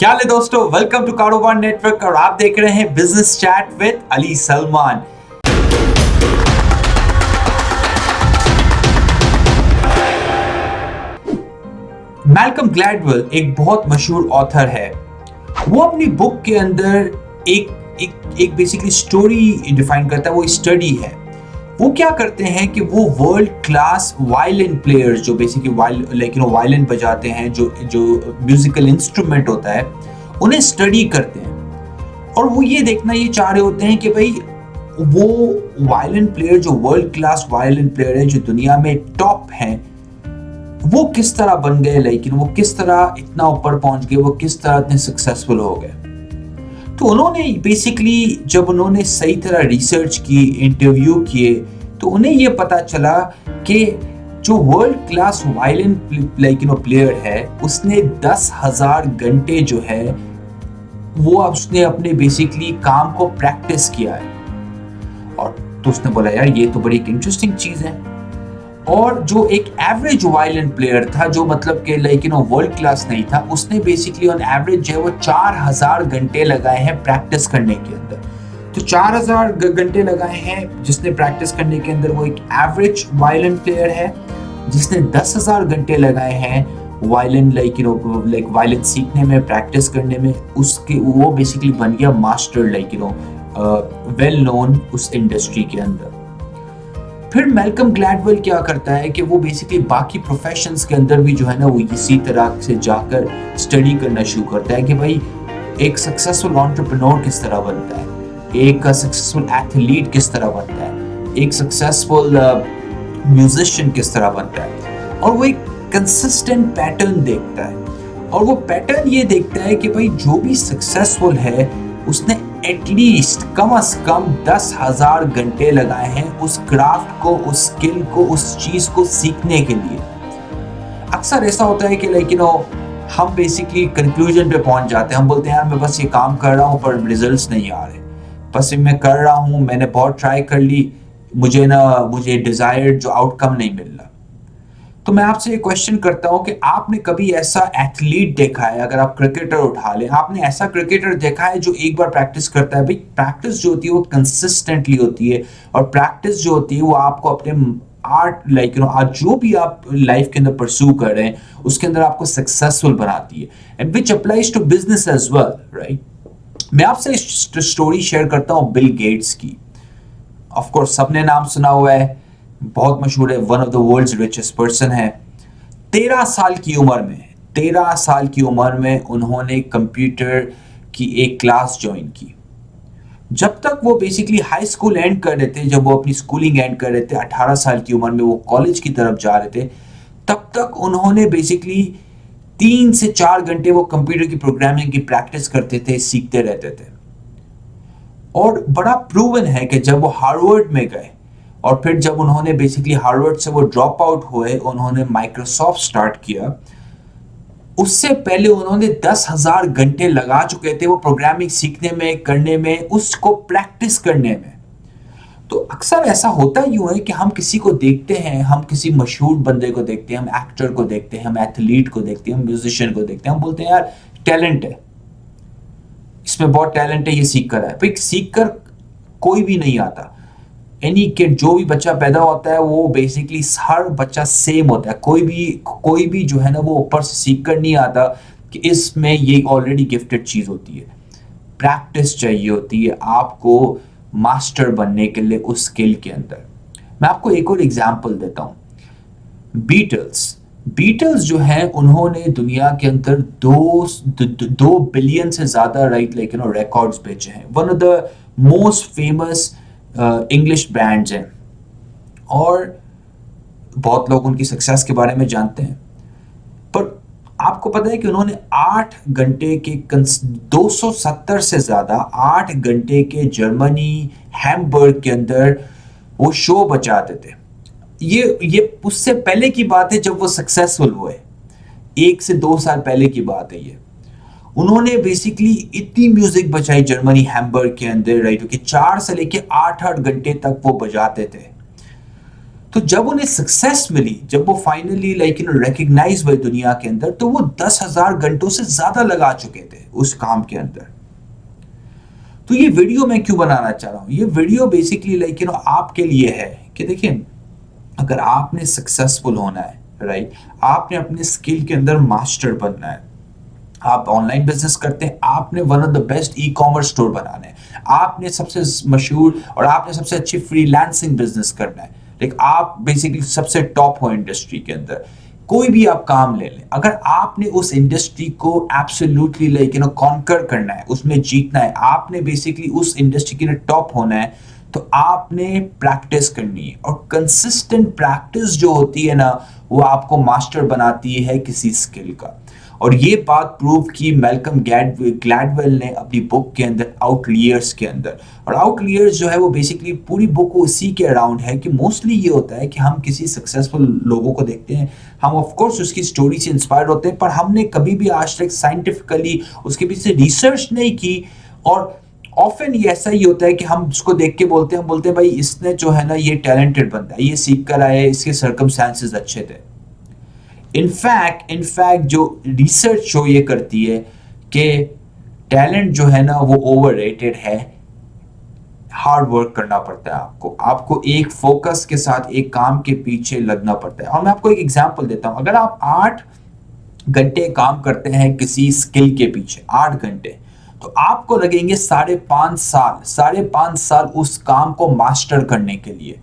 क्या हाल है दोस्तों, वेलकम टू कारोबार नेटवर्क और आप देख रहे हैं business chat with Ali Salman. Malcolm Gladwell एक बहुत मशहूर ऑथर है। वो अपनी बुक के अंदर एक बेसिकली स्टोरी डिफाइन करता है। वो स्टडी है। वो क्या करते हैं कि वो वर्ल्ड क्लास वायलिन प्लेयर्स जो बेसिकली वायलिन बजाते हैं, जो जो म्यूजिकल इंस्ट्रूमेंट होता है, उन्हें स्टडी करते हैं। और वो ये चाह रहे होते हैं कि भाई वो वायलिन प्लेयर, जो वर्ल्ड क्लास वायलिन प्लेयर है, जो दुनिया में टॉप हैं, वो किस तरह बन गए, लेकिन वो किस तरह इतना ऊपर पहुंच गए, वो किस तरह इतने सक्सेसफुल हो गए। तो उन्होंने बेसिकली जब उन्होंने सही तरह रिसर्च की, इंटरव्यू किए, तो उन्हें ये पता चला कि जो वर्ल्ड क्लास वायलिन प्लेयर है, उसने 10,000 घंटे जो है वो उसने अपने बेसिकली काम को प्रैक्टिस किया है। और तो उसने बोला यार ये तो बड़ी इंटरेस्टिंग चीज है। और जो एक एवरेज वायलिन प्लेयर था, जो मतलब कि वर्ल्ड क्लास नहीं था, उसने बेसिकली ऑन एवरेज जो है वो 4,000 घंटे लगाए हैं प्रैक्टिस करने के अंदर। तो 4,000 घंटे लगाए हैं जिसने प्रैक्टिस करने के अंदर, वो एक एवरेज वायलिन प्लेयर है। जिसने 10,000 घंटे लगाए हैं वायलिन वायलिन सीखने में, प्रैक्टिस करने में, उसके वो बेसिकली बन गया मास्टर वेल नोन उस इंडस्ट्री के अंदर। फिर मैल्कम ग्लैडवेल क्या करता है कि वो बेसिकली बाकी प्रोफेशंस के अंदर भी जो है ना, वो इसी तरह से जाकर स्टडी करना शुरू करता है कि भाई एक सक्सेसफुल एंटरप्रेन्योर किस तरह बनता है, एक सक्सेसफुल एथलीट किस तरह बनता है, एक सक्सेसफुल म्यूजिशियन किस तरह बनता है। और वो एक कंसिस्टेंट पैटर्न देखता है। और वो पैटर्न ये देखता है कि भाई जो भी सक्सेसफुल है उसने एटलीस्ट कम से कम 10,000 घंटे लगाए हैं उस क्राफ्ट को, उस स्किल को, उस चीज को सीखने के लिए। अक्सर ऐसा होता है कि हम बेसिकली कंक्लूजन पे पहुंच जाते हैं। हम बोलते हैं यार मैं बस ये काम कर रहा हूँ पर रिजल्ट्स नहीं आ रहे, बस मैं कर रहा हूँ, मैंने बहुत ट्राई कर ली, मुझे डिजायर्ड जो आउटकम नहीं मिल रहा। तो मैं आपसे एक क्वेश्चन करता हूं कि आपने कभी ऐसा एथलीट देखा है, अगर आप क्रिकेटर उठा लें, आपने ऐसा क्रिकेटर देखा है जो एक बार प्रैक्टिस करता है? भाई प्रैक्टिस जो होती है वो कंसिस्टेंटली होती है, और प्रैक्टिस जो होती है वो आपको अपने आर्ट आज जो भी आप लाइफ के अंदर परस्यू कर रहे हैं उसके अंदर आपको सक्सेसफुल बनाती है। And which applies to business as well, right. मैं आपसे स्टोरी शेयर करता हूं बिल गेट्स की। ऑफ कोर्स सबने नाम सुना हुआ है, बहुत मशहूर है, one of the world's richest person है। 13 साल की उम्र में उन्होंने कंप्यूटर की एक क्लास ज्वाइन की। जब तक वो बेसिकली हाई स्कूल एंड कर रहे थे, जब वो अपनी स्कूलिंग एंड कर रहे थे, 18 साल की उम्र में वो कॉलेज की तरफ जा रहे थे, तब तक उन्होंने बेसिकली 3 से 4 घंटे वो कंप्यूटर की प्रोग्रामिंग की प्रैक्टिस करते थे, सीखते रहते थे। और बड़ा प्रूवन है कि जब वो हार्वर्ड में गए और फिर जब उन्होंने बेसिकली हार्वर्ड से वो ड्रॉप आउट हुए, उन्होंने माइक्रोसॉफ्ट स्टार्ट किया, उससे पहले उन्होंने 10,000 घंटे लगा चुके थे वो प्रोग्रामिंग सीखने में, करने में, उसको प्रैक्टिस करने में। तो अक्सर ऐसा होता यूं है कि हम किसी को देखते हैं, हम किसी मशहूर बंदे को देखते हैं, हम एक्टर को देखते हैं, हम एथलीट को देखते हैं, हम म्यूजिशियन को देखते हैं, हम बोलते हैं यार टैलेंट है, इसमें बहुत टैलेंट है, ये सीख कर आया। फिर सीख कर कोई भी नहीं आता। एनी किड, जो भी बच्चा पैदा होता है वो बेसिकली हर बच्चा सेम होता है। कोई भी जो है ना वो ऊपर से सीख कर नहीं आता कि इसमें ये ऑलरेडी गिफ्टेड चीज होती है। प्रैक्टिस चाहिए होती है आपको मास्टर बनने के लिए उस स्किल के अंदर। मैं आपको एक और एग्जांपल देता हूं। बीटल्स जो है, उन्होंने दुनिया के अंदर 2 बिलियन से ज्यादा रिकॉर्ड्स बेचे हैं। One of the most famous English brands हैं, और बहुत लोग उनकी सक्सेस के बारे में जानते हैं। पर आपको पता है कि उन्होंने 8 घंटे के 270 से ज्यादा 8 घंटे के जर्मनी हैम्बर्ग के अंदर वो शो बचाते थे। ये उससे पहले की बात है जब वो सक्सेसफुल हुए, 1 से 2 साल पहले की बात है ये। उन्होंने बेसिकली इतनी म्यूजिक बजाई जर्मनी हैम्बर्ग के अंदर, राइट, कि 4 से लेके 8 घंटे तक वो बजाते थे। तो जब उन्हें सक्सेस मिली, जब वो फाइनली रिकग्नाइज हुए दुनिया के अंदर, तो वो 10,000 घंटों से ज्यादा लगा चुके थे उस काम के अंदर। तो ये वीडियो मैं क्यों बनाना चाह रहा हूं? ये वीडियो बेसिकली आपके लिए है कि देखिए, अगर आपने सक्सेसफुल होना है, राइट, आपने अपने स्किल के अंदर मास्टर बनना है, आप ऑनलाइन बिजनेस करते हैं, आपने one of the best e commerce store बनाना है, आपने सबसे मशहूर और आपने सबसे अच्छी फ्रीलांसिंग बिजनेस करना है, लाइक आप बेसिकली सबसे टॉप हो इंडस्ट्री के अंदर, कोई भी आप काम ले लें, अगर आपने उस इंडस्ट्री को एब्सोल्युटली कॉन्कर करना है, उसमें जीतना है, आपने बेसिकली उस इंडस्ट्री के लिए टॉप होना है, तो आपने प्रैक्टिस करनी है। और कंसिस्टेंट प्रैक्टिस जो होती है ना, वो आपको मास्टर बनाती है किसी स्किल का। और ये बात प्रूव की मैल्कम ग्लैडवेल ने अपनी बुक के अंदर, आउटलियर्स के अंदर। और आउटलियर्स जो है वो बेसिकली पूरी बुक उसी के अराउंड है कि मोस्टली ये होता है कि हम किसी सक्सेसफुल लोगों को देखते हैं, हम ऑफ कोर्स उसकी स्टोरी से इंस्पायर होते हैं, पर हमने कभी भी आज तक साइंटिफिकली उसके पीछे रिसर्च नहीं की। और ऑफन ये ऐसा ही होता है कि हम उसको देख के बोलते हैं भाई इसने जो है ना, ये टैलेंटेड बंदा है, ये सीख कर आया है, इसके सर्कमस्टांसेस अच्छे थे। इनफैक्ट जो रिसर्च शो ये करती है कि टैलेंट जो है ना वो ओवररेटेड है, हार्ड वर्क करना पड़ता है आपको एक फोकस के साथ एक काम के पीछे लगना पड़ता है। और मैं आपको एक एग्जांपल देता हूं, अगर आप 8 घंटे काम करते हैं किसी स्किल के पीछे, 8 घंटे, तो आपको लगेंगे 5.5 साल उस काम को मास्टर करने के लिए।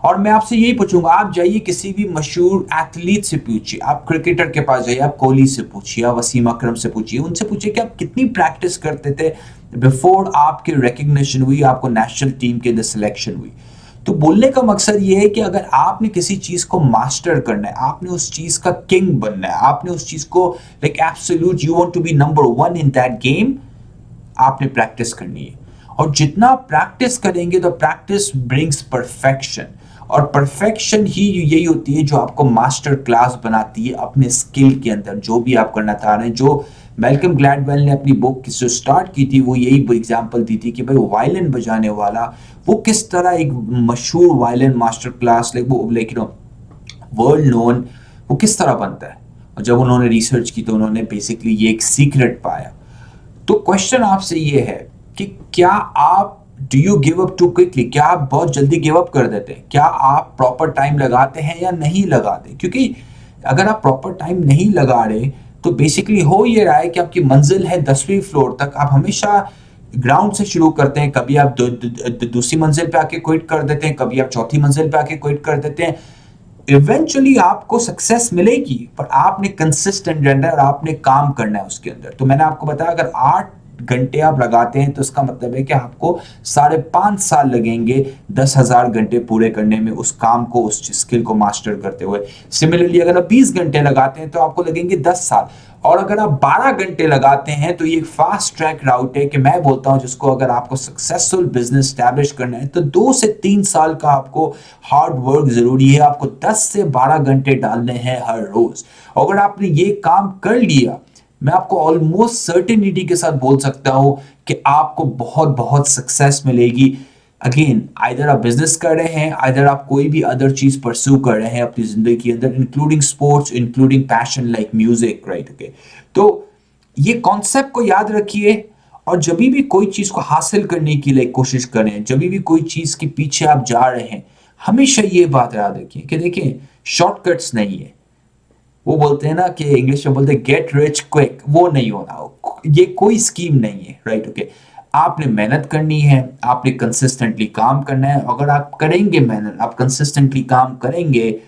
और मैं आपसे यही पूछूंगा, आप जाइए किसी भी मशहूर एथलीट से पूछिए, आप क्रिकेटर के पास जाइए, आप कोहली से पूछिए, आप वसीम अकरम से पूछिए, उनसे पूछिए कि आप कितनी प्रैक्टिस करते थे बिफोर आपकी रिकग्निशन हुई, आपको नेशनल टीम के अंदर सिलेक्शन हुई। तो बोलने का मकसद ये है कि अगर आपने किसी चीज को मास्टर करना है, आपने उस चीज का किंग बनना है, आपने उस चीज को like absolute you want to be number 1 in that game, आपने प्रैक्टिस करनी है। और जितना प्रैक्टिस करेंगे तो प्रैक्टिस ब्रिंग्स परफेक्शन, और परफेक्शन ही यही होती है जो आपको मास्टर क्लास बनाती है अपने स्किल के अंदर, जो भी आप करना चाह रहे हैं। जो मैल्कम ग्लैडवेल ने अपनी बुक जो स्टार्ट की थी, वो यही एग्जांपल दी थी कि भाई वायलिन बजाने वाला वो किस तरह एक मशहूर violin master class world known वो किस तरह बनता है। और जब उन्होंने रिसर्च की तो उन्होंने बेसिकली ये एक सीक्रेट पाया। तो क्वेश्चन आपसे ये है कि क्या आप do you give up too quickly, क्या आप बहुत जल्दी गिव अप कर देते हैं, क्या आप प्रॉपर टाइम लगाते हैं या नहीं लगाते? क्योंकि अगर आप प्रॉपर टाइम नहीं लगा रहे तो बेसिकली हो ये रहा है कि आपकी मंजिल है 10वीं फ्लोर तक, आप हमेशा ग्राउंड से शुरू करते हैं, कभी आप दूसरी मंजिल पे आके क्विट कर देते हैं, कभी आप चौथी मंजिल पे आके क्विट कर देते हैं। इवेंचुअली आपको सक्सेस मिलेगी, पर आपने कंसिस्टेंट रहना है और आपने काम करना है उसके अंदर। तो मैंने आपको बताया, अगर 8 घंटे आप लगाते हैं तो इसका मतलब है कि आपको 5.5 साल लगेंगे 10,000 घंटे पूरे करने में, उस काम को, उस स्किल को मास्टर करते हुए। सिमिलरली अगर आप 20 घंटे लगाते हैं तो आपको लगेंगे 10 साल। और अगर आप 12 घंटे लगाते हैं तो ये फास्ट ट्रैक राउट है कि मैं बोलता हूं, जिसको अगर आपको सक्सेसफुल बिजनेस स्टैब्लिश करना है तो 2 से 3 साल का आपको हार्ड वर्क जरूरी है। आपको 10 से 12 घंटे डालने हैं हर रोज। अगर आपने ये काम कर लिया, मैं आपको ऑलमोस्ट सर्टेनिटी के साथ बोल सकता हूं कि आपको बहुत बहुत सक्सेस मिलेगी। अगेन, आइदर आप बिजनेस कर रहे हैं, आइदर आप कोई भी अदर चीज परस्यू कर रहे हैं अपनी जिंदगी के अंदर, including sports, including passion like music, right? Okay, तो ये कॉन्सेप्ट को याद रखिए। और जब भी कोई चीज को हासिल करने की लिए कोशिश करें, जब भी कोई चीज के पीछे आप जा रहे हैं, हमेशा ये बात याद रखिए कि देखिए, शॉर्टकट्स नहीं है। वो बोलते हैं ना कि इंग्लिश में बोलते हैं गेट रिच क्विक, वो नहीं होना, ये कोई स्कीम नहीं है, राइट? ओके, आपने मेहनत करनी है, आपने कंसिस्टेंटली काम करना है। अगर आप करेंगे मेहनत, आप कंसिस्टेंटली काम करेंगे,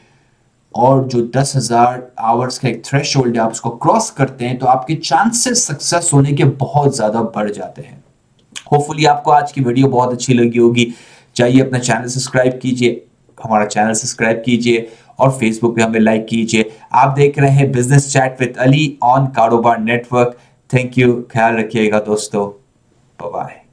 और जो 10,000 आवर्स का एक थ्रेशोल्ड है आप उसको क्रॉस करते हैं, तो आपके चांसेस सक्सेस होने के बहुत ज्यादा बढ़ जाते हैं। होपफुली आपको आज की वीडियो बहुत अच्छी लगी होगी। चाहिए अपना चैनल सब्सक्राइब कीजिए, हमारा चैनल सब्सक्राइब कीजिए, और फेसबुक पे हमें लाइक कीजिए। आप देख रहे हैं business chat with Ali on कारोबार नेटवर्क। थैंक यू, ख्याल रखिएगा दोस्तों, बाय बाय।